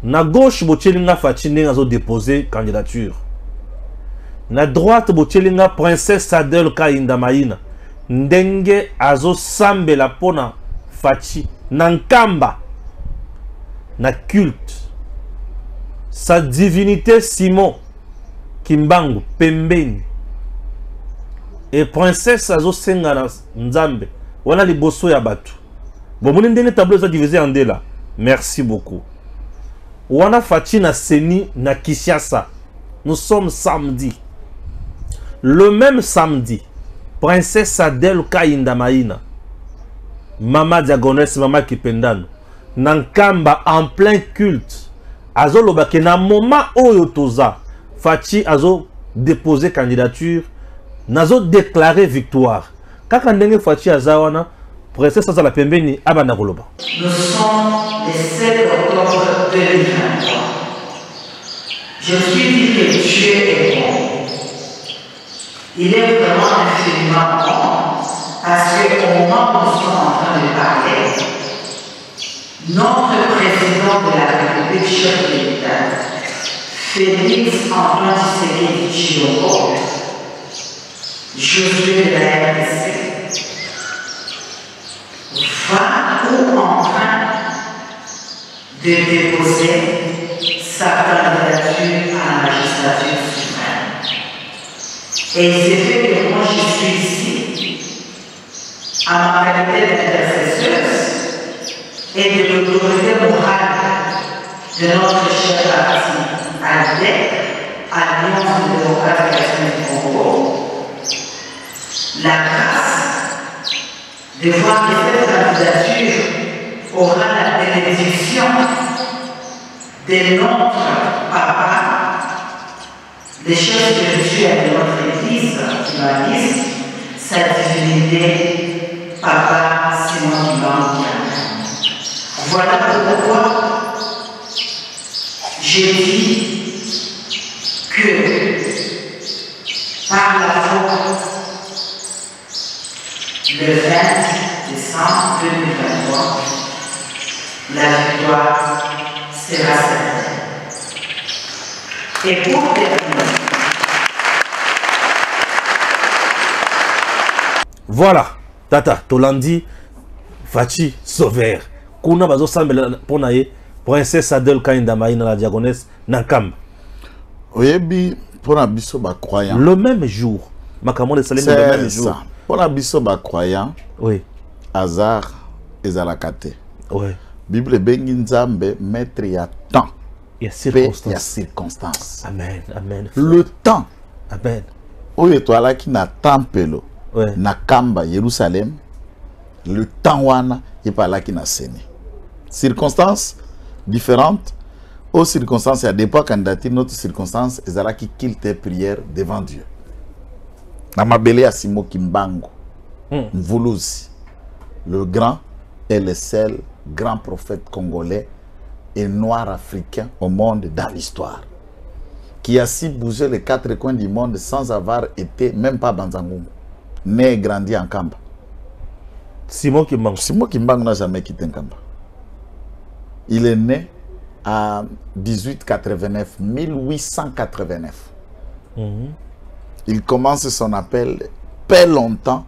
Na gauche bochelinga Fachi azo déposer candidature. Na droite bochelinga princesse Sadel Kainda Maïna. Ndenge azo sambe la pona Fachi. Nankamba. Na culte. Sa divinité Simon Kimbangu Pembeni. Et princesse azo senga na Nzambe. Wana liboso ya batu. Bon, mon tableau est divisé en deux là. Merci beaucoup. Wana Fachi na Seni na Kishasa. Nous sommes samedi. Le même samedi, princesse Adel Kainda Maïna, Mama Diagonès, Mama Kipendano, Nankamba en plein culte. Azo lobake na moment oyo toza. Fachi azo déposé candidature. Nazo déclaré victoire. Kaka ndenge Fachi azawana, princesse Azala Pembeni abana koloba. Nous sommes le 7 octobre 2023. Je me suis dit que Dieu est bon. Il est vraiment infiniment bon parce qu'au moment où nous sommes en train de parler, notre président de la République, chef de l'État, Félix Antoine Tshisekedi Tshilombo, Josué de la RDC, va ou en train de déposer sa candidature à la magistrature suprême. Et il s'est fait que moi je suis ici, à ma qualité d'intercesseuse et de l'autorité morale de notre chef parti, ALDEC, Alliance de démocratisation du Congo, la grâce de voir que cette candidature aura la bénédiction de notre papa, le chef spirituel de notre église, qui m'a dit sa divinité, papa Simon Kimbangu. Voilà pourquoi j'ai dit que par la foi, le 20 décembre 2023, la victoire sera certaine. Et pour terminer, voilà, Tata, Tolandi, Fachi, sauveur. Kuna bazo sambe ponaye, princesse Adel Kainda Maïna la diagonesse, Nankamba. Oyebi, pour un biso ba croyant. Le même jour, Makamon de Salem, le même jour. Pour un biso ba croyant, oui. Hasard et Zalakate. Oui. Bible bengi nzambe mettre ya temps. Il y a circonstances. Il y a circonstances. Amen, amen. Le temps. Amen. Oye toala ki na tempelo. Oui. Na Kamba, Jérusalem. Le temps wana, il pas là qui na Séné. Circonstances différentes. Aux circonstances, il y a des fois candidature, notre circonstance, ils ont qui quittent tes prières devant Dieu. Namabele Asimo Kimbangu, Mvuluzi, le grand et le seul grand prophète congolais et noir africain au monde dans l'histoire, qui a si bougé les quatre coins du monde sans avoir été, même pas Banzangungu, né et grandi en Kamba. Simon Kimbangu. Simon Kimbangu n'a jamais quitté Kamba. Il est né à 1889. Il commence son appel pas longtemps.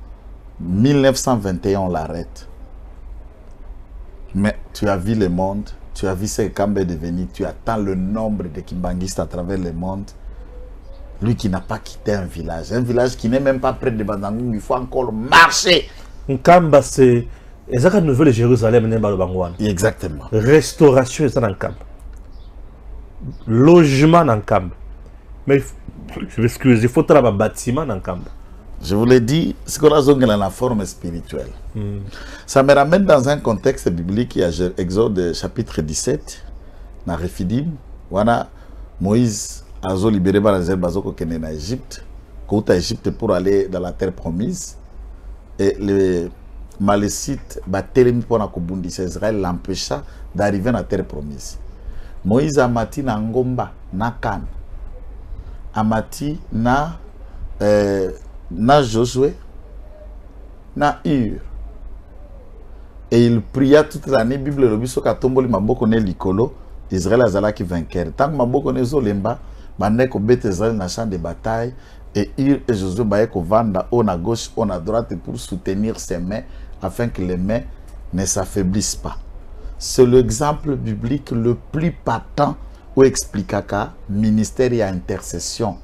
1921, on l'arrête. Mais tu as vu le monde, tu as vu ce que Kamba est devenu, tu attends le nombre de Kimbanguistes à travers le monde. Lui qui n'a pas quitté un village qui n'est même pas près de Banzangungu, il faut encore marcher. Kamba, c'est exactement la nouvelle Jérusalem. Exactement. Restauration, c'est dans Kamba. Logement dans Kamba. Mais je m'excuse, il faut travailler un bâtiment dans Kamba. Je vous l'ai dit, ce qu'on a dans la forme spirituelle. Ça me ramène dans un contexte biblique. Il y a Exode chapitre 17, dans Rephidim, où Moïse a libéré l'Égypte, Égypte pour aller dans la terre promise. Et les Malécites, Israël l'empêcha d'arriver dans la terre promise. Moïse a mati na Ngomba, na Kan, a mati na Josué, na Ur. Et il pria toute l'année. Bible le biso katomboli maboko ne likolo Israël azala qui vainqueur. Tant que maboko nezo lemba, bande ko bete Israël na champ de bataille et Ir et Josué baye ko vanda on à gauche, on à droite pour soutenir ses mains afin que les mains ne s'affaiblissent pas. C'est l'exemple biblique le plus patent où explique ministère et intercession.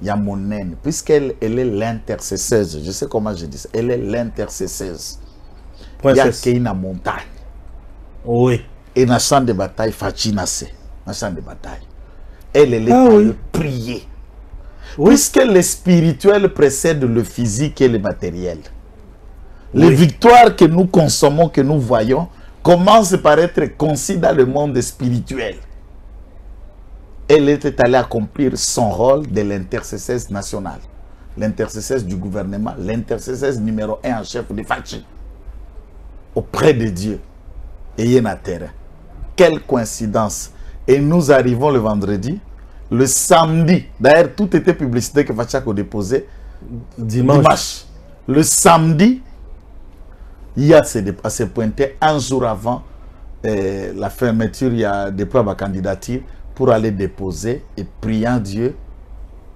Il y a mon haine, puisqu'elle est l'intercesseuse. Je sais comment je dis ça. Elle est l'intercesseuse. Il y a une montagne. Oui. Et dans le champ de bataille, Fachina c'est. Dans le champ de bataille. Elle est là pour prier. Oui. Puisque le spirituel précède le physique et le matériel. Les victoires que nous consommons, que nous voyons, commencent par être conçues dans le monde spirituel. Elle était allée accomplir son rôle de l'intercesseuse nationale, l'intercesseuse du gouvernement, l'intercesseuse numéro 1 en chef de Fachi, auprès de Dieu. Et il y a terrain. Quelle coïncidence. Et nous arrivons le vendredi, le samedi. D'ailleurs, tout était publicité que Fachi a déposé dimanche. Le samedi, il y a à se pointer un jour avant la fermeture, il y a déployé ma candidature pour aller déposer et priant Dieu.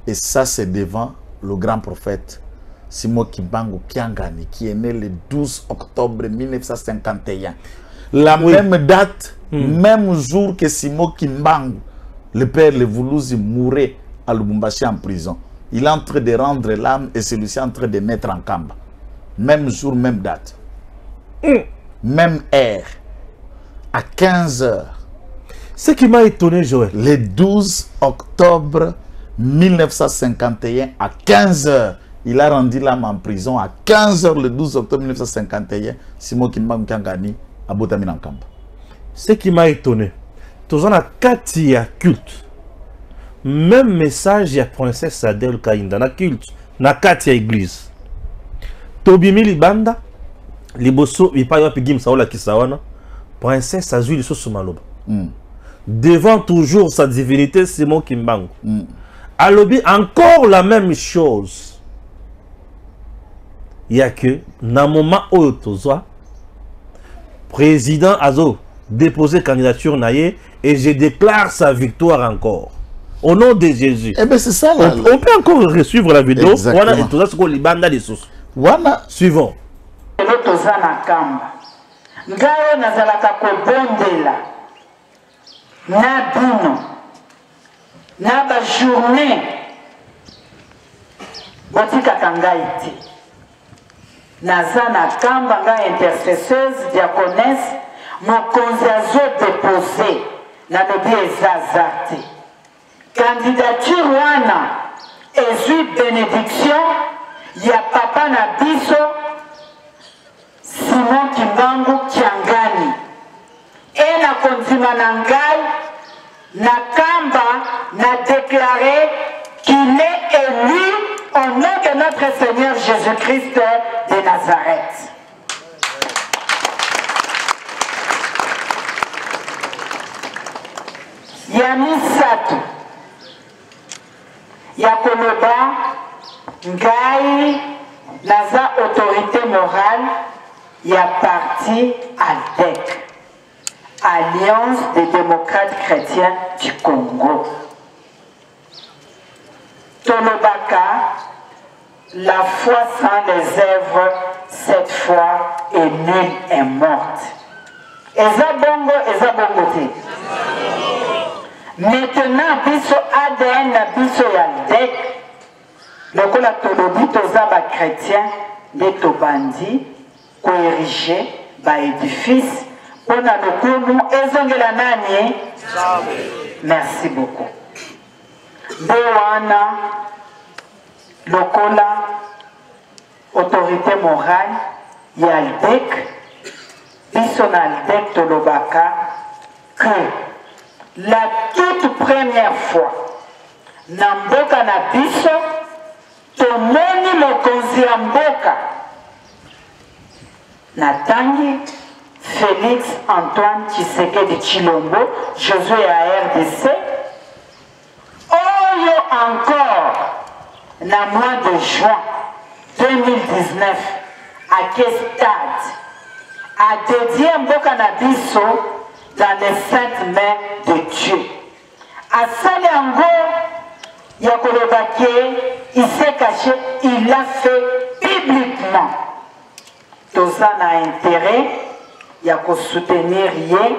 Et ça, c'est devant le grand prophète Simon Kimbangu Kiangani, qui est né le 12 octobre 1951. La même date, même jour que Simon Kimbangu, le père Levoulouzi, mourait à Lubumbashi en prison. Il est en train de rendre l'âme et celui-ci est en train de naître en Kamba. Même jour, même date. Même heure. À 15 h. Ce qui m'a étonné, Joël. Le 12 octobre 1951, à 15 h, il a rendu l'âme en prison. À 15 h, le 12 octobre 1951, Simon Kimbangu Kiangani a Botamina Nkamba. Ce qui m'a étonné, tout ça, il y a culte. Même message, il y a princesse Adèle Kainda, na culte, na Katia église. Tobimi Libanda, Liboso, il pas y a Saola Kisawana, princesse Azuli Sosumaloba. Devant toujours sa divinité, Simon Kimbangu. Alobi, encore la même chose. Il y a que, dans le moment où Tozoa, président Azo déposé candidature naïe et je déclare sa victoire encore. Au nom de Jésus. Eh bien, c'est ça là. On peut encore suivre la vidéo. Exactement. Voilà, et tout ça, c'est quoi les bandes des sous. Voilà. Suivant. Na bino na ba journée botika kangai te naza na kamba nga intercesseuse diaconesse mokonzi azo déposé na lobi ezaza te candidature wana ezwi bénédiction ya papa na biso Simon Kimbangu Kiangani. Et na kondima na ngai na kamba na déclaré qu'il est élu au nom de notre Seigneur Jésus-Christ de Nazareth. Yami Sato Yakoloba ngai naza autorité morale ya parti ALDEC. Alliance des démocrates chrétiens du Congo. Tolobaka, la foi sans les œuvres, cette foi est nulle et morte. Eza bongo te. Maintenant, biso ADN na biso yaldek, lokola tolobi toza ba chrétien, de tobandi, ko ériger ba édifice. Merci beaucoup. Bewana, Lokola, autorité morale, Yaldek, Bissonaldek Tolobaka, que la toute première fois, Namboka na biso, Tomoni mokonzi ya mboka, Natangi, Félix Antoine Tshisekedi Tshilombo, Josué à RDC. Oyo encore, na mois de juin 2019, à quel stade a dédié Mboka na biso dans les saintes mains de Dieu. À Salango, Yakolobake, il s'est caché, il l'a fait publiquement. Tout ça n'a intérêt, il y a qu'à soutenir rien,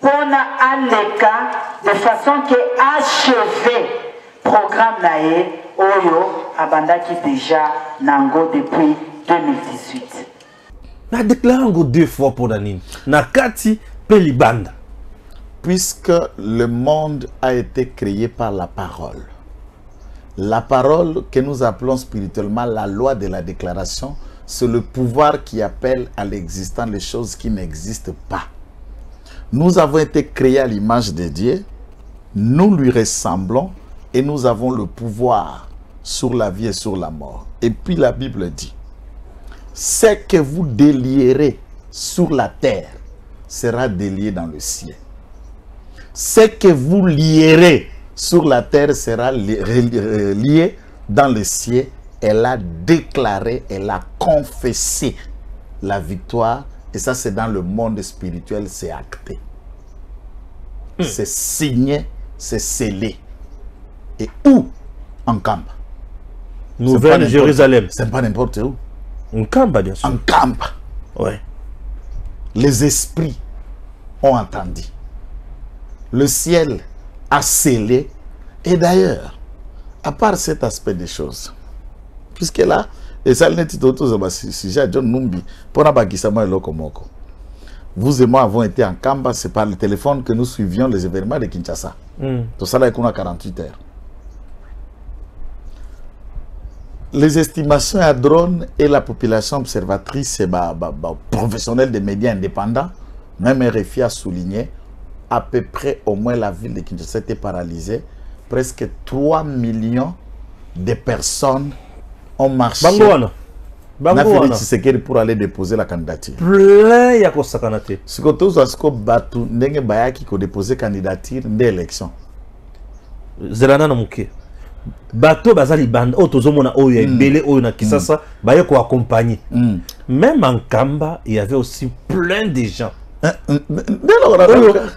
pour Aleka, de façon que achever programme nae, Oyo, Abandaki déjà Nango depuis 2018. Na déclaré encore 2 fois pour Nanine. Na Kati Pelibanda. Puisque le monde a été créé par la parole. La parole que nous appelons spirituellement la loi de la déclaration, c'est le pouvoir qui appelle à l'existence les choses qui n'existent pas. Nous avons été créés à l'image de Dieu, nous lui ressemblons et nous avons le pouvoir sur la vie et sur la mort. Et puis la Bible dit, ce que vous délierez sur la terre sera délié dans le ciel. Ce que vous lierez sur la terre sera lié dans le ciel. Elle a déclaré, elle a confessé la victoire. Et ça, c'est dans le monde spirituel, c'est acté. C'est signé, c'est scellé. Et où? En Kamba. Nouvelle-Jérusalem. C'est pas n'importe où. En Kamba, bien sûr. En Kamba. Ouais. Les esprits ont entendu. Le ciel a scellé. Et d'ailleurs, à part cet aspect des choses, puisque là, et ça, vous et moi avons été en Kamba, c'est par le téléphone que nous suivions les événements de Kinshasa. Tout ça, là, on a 48 heures. Les estimations à drone et la population observatrice et professionnelle des médias indépendants, même RFI a souligné, à peu près au moins la ville de Kinshasa était paralysée. Presque 3 millions de personnes ont marché pour aller déposer la candidature. Plein ya ko sakanate. Ce que tous asko batu ndenge bayaki ko déposer candidature d'élection. Zelana na muke. Bato bazali band otozomona oyo ebele oyo na Kisasa baye ko accompagner. Même en Kamba, il y avait aussi plein de gens.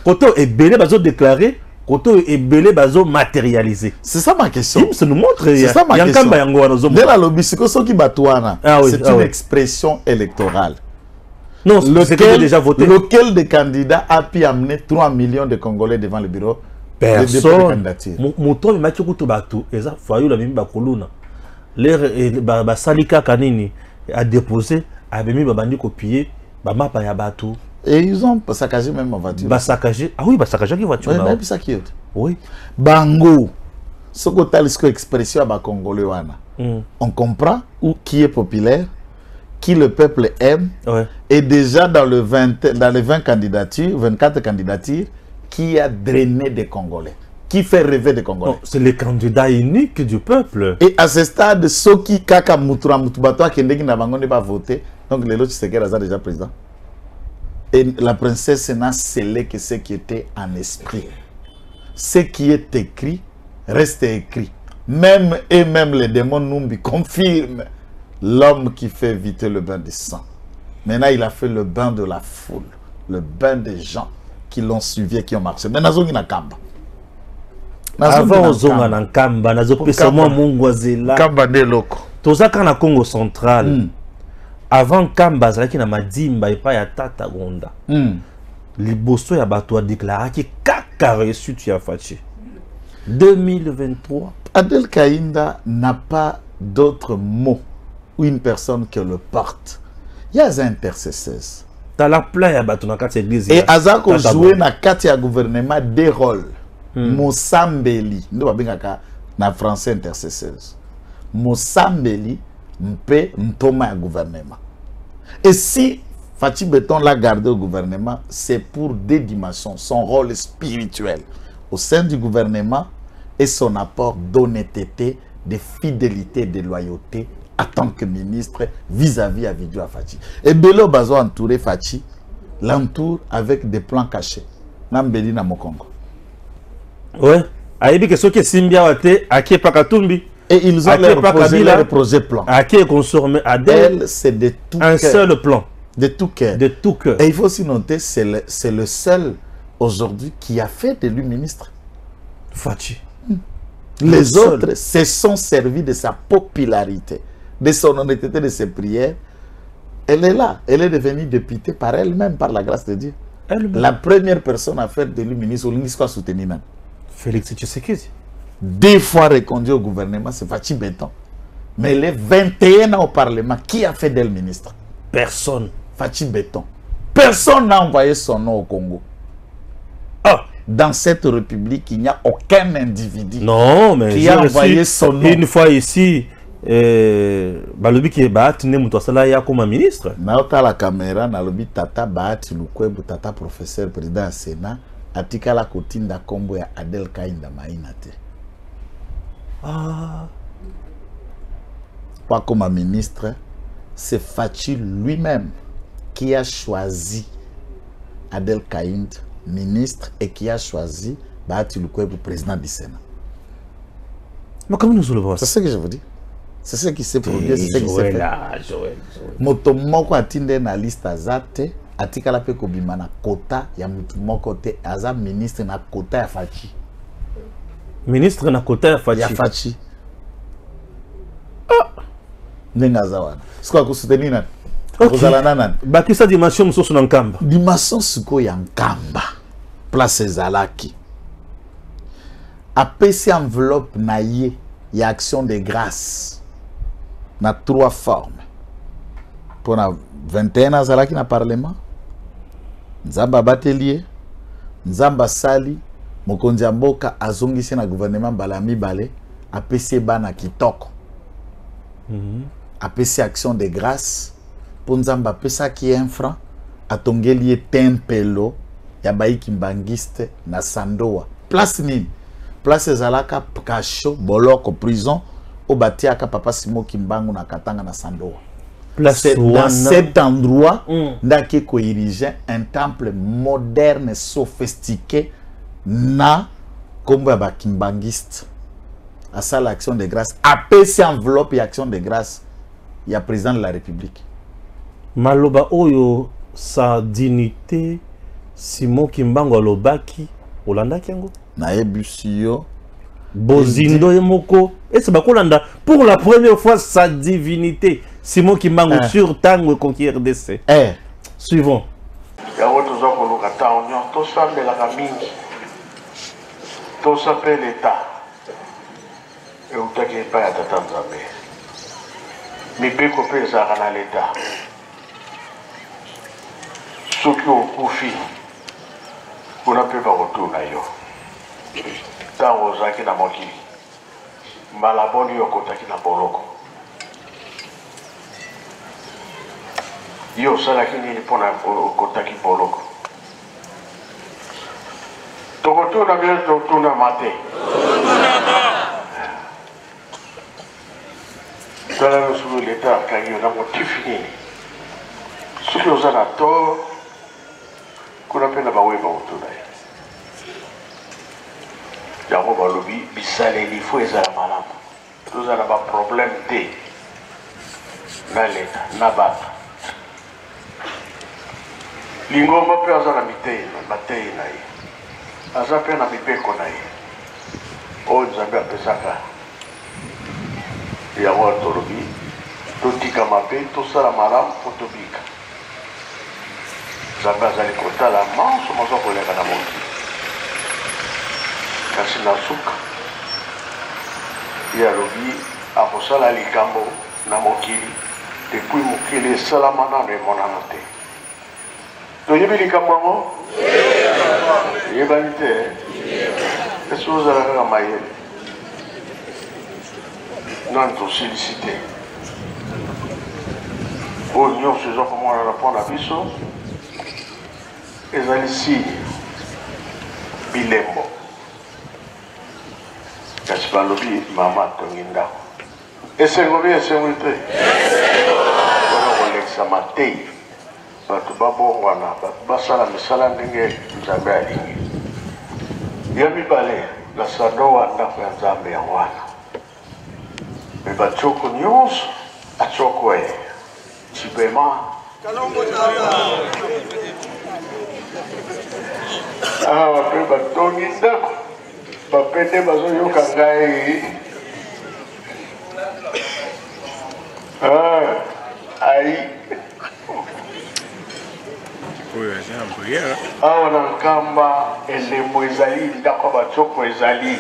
Koto ebele bazo déclarer, koto ebele bazo matérialiser. C'est ça ma question. Ça nous montre c'est ça ma question. Kamba yango wana zomona. Dès la lobby soki batuana, c'est une expression électorale. Non, lequel déjà voté. Lequel des candidats a pu amener 3 millions de Congolais devant le bureau? Personne. Moto maki kuto bato eza fayo la mimi bakoluna. Les ba salika kanini a déposé a bemi babandi copier ba mapa ya bato. Et ils ont saccagé même ma voiture. Ba saccagé. Ah oui, ba saccagé la voiture. Oui, même ça qui est. Oui. Bango. Ce que tu as expression à Congolais wana. On comprend où qui est populaire, qui le peuple aime. Ouais. Et déjà dans les 20 candidatures, 24 candidatures, qui a drainé des Congolais, qui fait rêver des Congolais. C'est le candidat unique du peuple. Et à ce stade, ceux qui kaka mutura mutubato akendeki na bango ne pas voter, donc les autres c'est déjà président. Et la princesse n'a scellé que ce qui était en esprit. Ce qui est écrit reste écrit. Même les démons Numbi confirment l'homme qui fait éviter le bain de sang. Maintenant, il a fait le bain de la foule, le bain des gens qui l'ont suivi et qui ont marché. Mais nazongi na Kamba. Avant zonga na Kamba, nazopesa mwa mungwazela. Kamba de loko. Tozaka na Congo central. Avant Kamba zalaki na madimba epa ya Tata Gonda. Liboso ya bato a déclaré que kaka reçu tu as fachi. 2023. Adel Kainda n'a pas d'autre mot ou une personne qui le porte. Il y a des intercesseurs. Dans la plaie à bato na kati église. Et Azako joué na kati ya gouvernement des rôles. Mosambeli, nous va bien na français intercesseurs. Mosambeli mpe ntoma ya gouvernement. Et si Fachi Beton l'a gardé au gouvernement, c'est pour des dimensions, son rôle spirituel au sein du gouvernement et son apport d'honnêteté, de fidélité, de loyauté en tant que ministre vis-à-vis à Vidjo Fachi. Et Belo Bazo entouré Fachi, l'entoure avec des plans cachés. Nambeli na Mokongo. Ouais. Aïbi que ce qui est Simbia Wate, Ake Pakatumbi. Et ils ont leur projet plan. Ake consommé Adel, c'est de tout un seul plan. De tout cœur. De tout cœur. Et il faut aussi noter, c'est le seul aujourd'hui qui a fait de lui ministre. Fachi. Les autres se sont servis de sa popularité, de son honnêteté, de ses prières. Elle est là. Elle est devenue députée par elle-même, par la grâce de Dieu. La première personne à faire de lui ministre, au ministre soutenu même. Félix Tshisekedi. 2 fois reconduit au gouvernement, c'est Fachi Béton. Mais elle est 21 ans au Parlement. Qui a fait d'elle ministre? Personne. Fachi Béton. Personne n'a envoyé son nom au Congo. Ah! Dans cette république, il n'y a aucun individu qui a envoyé son nom. Une fois ici, Balobi qui est Bahati Nemoutouasala ya comme ministre. Naota la caméra, Nalobi Tata Bahati Lukwebu, Tata professeur président du Sénat, Atika la Kotinda Kombo ya Adel Kainda Mainate. Ah. Pas comme ministre, c'est Fachi lui-même qui a choisi Adel Kainda ministre et qui a choisi Bahati Lukwebu président du Sénat. Mais comment nous le voyons? C'est ce que je vous dis. C'est ce qui s'est produit, c'est ce qui s'est fait. Joël. Motomoko atinde na liste azate, atika la pe kobima na kota ya mutumoko te, aza ministre na kota ya Fachi. Ministre na kota ya Fachi. Ya Fachi. Ah! Nenga zawana. Siko kusuteni nani? Kozala nani? Bakisa dimension musosu na Nkamba. Dimension siko ya Nkamba. Place ezalaki. Apesi enveloppe na ye ya action de grâce. Na 3 formes. Pour na 21 azalaki na parlement. Nzamba batelier. Nzamba sali. Mokonzi ya mboka azongisi na gouvernement mbala mibale. Apesi bana kitoko. Apesi action de grâce. Pour Nzamba pesa ki 1 franc. Atongeli tempelo. Ya baiki mbangiste na Sandoa. Place nini? Place ezalaka kasho, boloko, prison. Au batiaka papa Simo Kimbangu na Katanga na Sandoa. C'est dans cet endroit ndaki ko érigé un temple moderne, sophistiqué na kombo ba kimbangiste. À ça l'action de grâce. APC enveloppe et action de grâce. Il y a président de la République. Maloba oyo sa dignité Simon Kimbangu alobaki Olanda Kiango. Na ebusio Bozindo Yemoko. Et c'est Bakolanda. Pour la première fois, sa divinité. Simon Kimbangu sur Tango conquiert RDC. Suivant. Yango tozoko lokata onyo to sambela ka mingi. To s'appelle l'État. Et utaki pa ya tata Nzambe. Mipeko pe ezaka na l'État. Soki okufi kuna pe bakotuna yo. Tango ozaki na mokili. Mbala boni yokotaki na boloko. Yo salaki nini mpona okotaki boloko. Tokotuna bien tokotuna mate. Tala no sulu l'État kangi na motifi nini. Soki oza na tort kuna pe na bawe bakotuna yo. Yango balobi bisaleli fo ezala malamu. Tozala ba problème te na l'État na bato. Lingomba pe aza na mitei na ye. Aza pe na mipeko na ye. Oyo Nzambe apesaka. Yango tolobi totikama pe tosala malamu po tobika. Nzambe azali kotala manso mozo koleka na mokili. Kasi na suka ye alobi akosala likambo na mokili depuis mokili esalama nano emonana te. Toyebi likambo yango? Yebani te? Esi ozala kaka mayele nani tosilisi te. Oyo nyonso eza komona mpo na biso ezali signe bilembo. Kasi balobi mama tongi ndako. Esengo bi esengo te. Wana kolekisa matei. Bato babongwana, bato basala misala ndenge Nzambe alingi. Ya mibale na Sandoa ndako ya Nzambe ya wana. Me batioko nyonso atioko ye. Chibema. Ah, après, batongi ndako. Bapete bazo yoka ngai. Ah, aïe. Awa na nkamba elembo ezali ndako bachoko ezali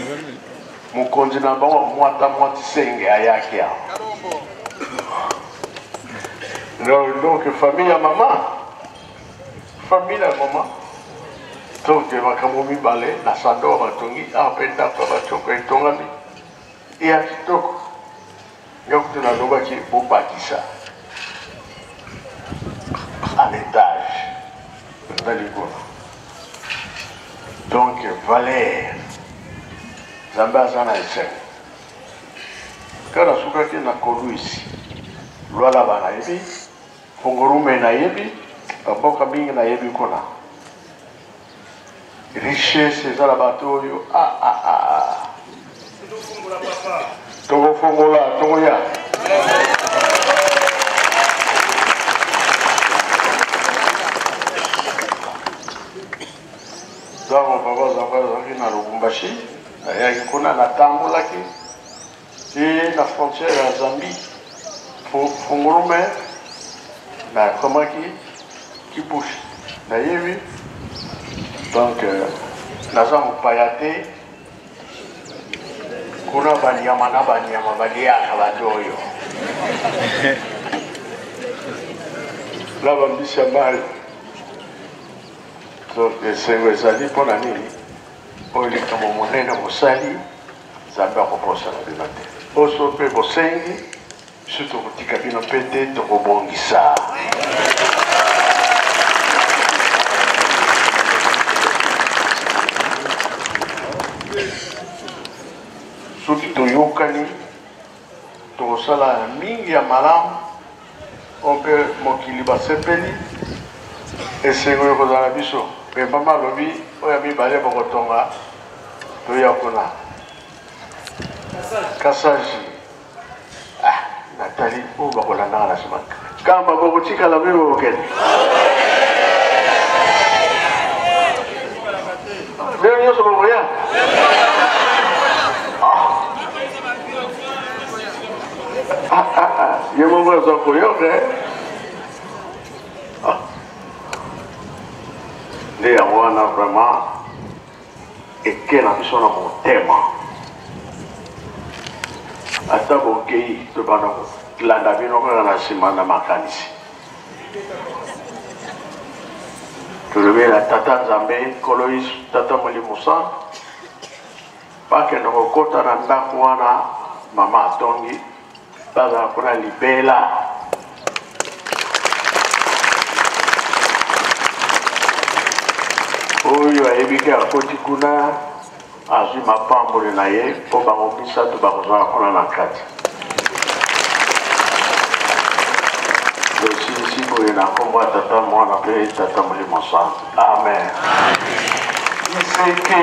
mokonzi na bango mwata senge ayaki awa. Donc famille ya mama donc makambo mibale na sando batongi ape ndako bachoko etongami ya kitoko yokuti nalobaki bobakisa à l'étage. Donc, Valère, Zamba Zana Esen. Quand on a souhaité na kolu ici, Lola Banaïbi, Fongorume Naïbi, Baboka Bing Naïbi Kona. Richesse, c'est la bateau. Togo Fongola, Togoya. Zabo baba zaki na Lubumbashi, ayaki kuna na tambolaki et la frontière à Zambie. Fungurume na komaki qui bouge. Na yevi. Donc naza mupayate kuna banyama na banyama baliaka badoyo. La bambisha mal. Donc, c'est un pour la nuit. On est comme mon monnaie dans mon sali, ça va reposer la binate. Au sommet, au sengi, surtout au petit cabine pété, de rebondissa. Surtout au yokani, au sala mingi ya malam, on peut mokiliba sepeli, et c'est un peu dans la biso. Mais maman lobi, oya mi balé bokotonga, to yakona. Kasaji. Ah, Nathalie, o bakola na la semaine. Kamba bokotika la même boket. Leo nyoso bokoya. Yemo mwazo koyoke. Les Rwanda vraiment et quelle ambition à mon thème. À ta boquille, tu vas nous l'andavino dans la semaine de Makanisi. Tu le mets la tata Zambé, Koloïs, tata Molimusa, pas que nous recotons dans la Kouana, maman Tongi, pas à la libella. Oyo ayebiki akoti kuna azwi mapamboli na ye mpo bango misato bakozala kuna na kati losilisi boye na nkombo ya tata mwana mpe tata molimo santu amen iseke